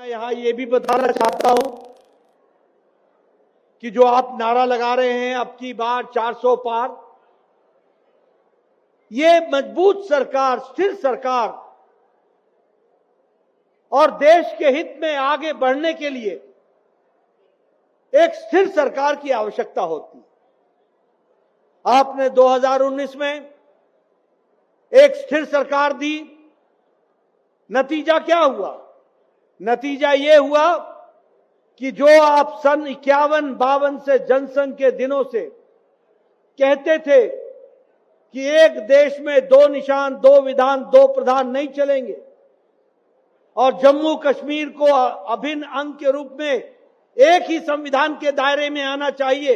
यहां ये भी बताना चाहता हूं कि जो आप नारा लगा रहे हैं अब की बार 400 पार, ये मजबूत सरकार, स्थिर सरकार और देश के हित में आगे बढ़ने के लिए एक स्थिर सरकार की आवश्यकता होती है। आपने 2019 में एक स्थिर सरकार दी, नतीजा क्या हुआ? नतीजा ये हुआ कि जो आप सन 51-52 से जनसंघ के दिनों से कहते थे कि एक देश में 2 निशान, 2 विधान, 2 प्रधान नहीं चलेंगे और जम्मू कश्मीर को अभिन्न अंग के रूप में एक ही संविधान के दायरे में आना चाहिए,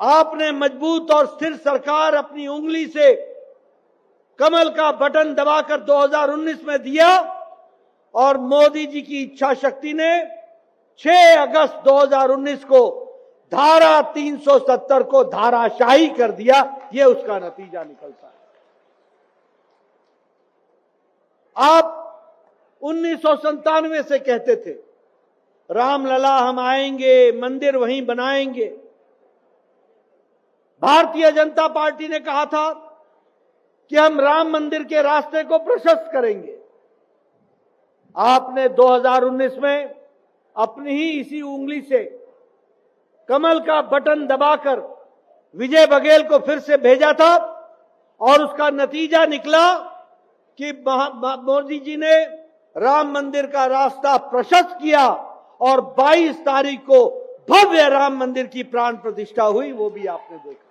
आपने मजबूत और स्थिर सरकार अपनी उंगली से कमल का बटन दबाकर 2019 में दिया और मोदी जी की इच्छा शक्ति ने 6 अगस्त 2019 को धारा 370 को धाराशाही कर दिया। ये उसका नतीजा निकलता है। आप 1997 से कहते थे रामलला हम आएंगे, मंदिर वहीं बनाएंगे। भारतीय जनता पार्टी ने कहा था कि हम राम मंदिर के रास्ते को प्रशस्त करेंगे। आपने 2019 में अपनी ही इसी उंगली से कमल का बटन दबाकर विजय बघेल को फिर से भेजा था और उसका नतीजा निकला कि मोदी जी ने राम मंदिर का रास्ता प्रशस्त किया और 22 तारीख को भव्य राम मंदिर की प्राण प्रतिष्ठा हुई, वो भी आपने देखा।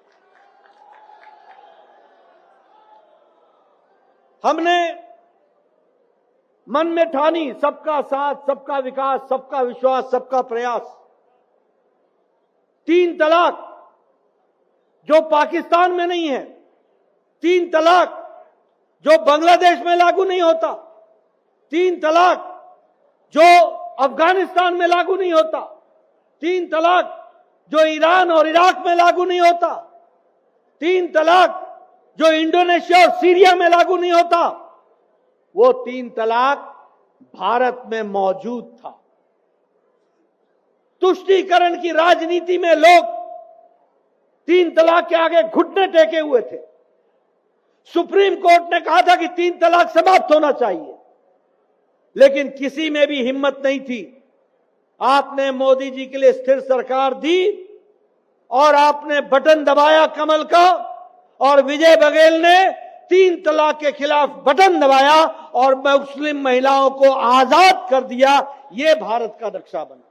हमने मन में ठानी सबका साथ, सबका विकास, सबका विश्वास, सबका प्रयास। 3 तलाक जो पाकिस्तान में नहीं है, 3 तलाक जो बांग्लादेश में लागू नहीं होता, 3 तलाक जो अफगानिस्तान में लागू नहीं होता, 3 तलाक जो ईरान और इराक में लागू नहीं होता, 3 तलाक जो इंडोनेशिया और सीरिया में लागू नहीं होता, वो 3 तलाक भारत में मौजूद था। तुष्टीकरण की राजनीति में लोग 3 तलाक के आगे घुटने टेके हुए थे। सुप्रीम कोर्ट ने कहा था कि 3 तलाक समाप्त होना चाहिए, लेकिन किसी में भी हिम्मत नहीं थी। आपने मोदी जी के लिए स्थिर सरकार दी और आपने बटन दबाया कमल का और विजय बघेल ने 3 तलाक के खिलाफ बटन दबाया और मुस्लिम महिलाओं को आजाद कर दिया। ये भारत का नक्शा बना।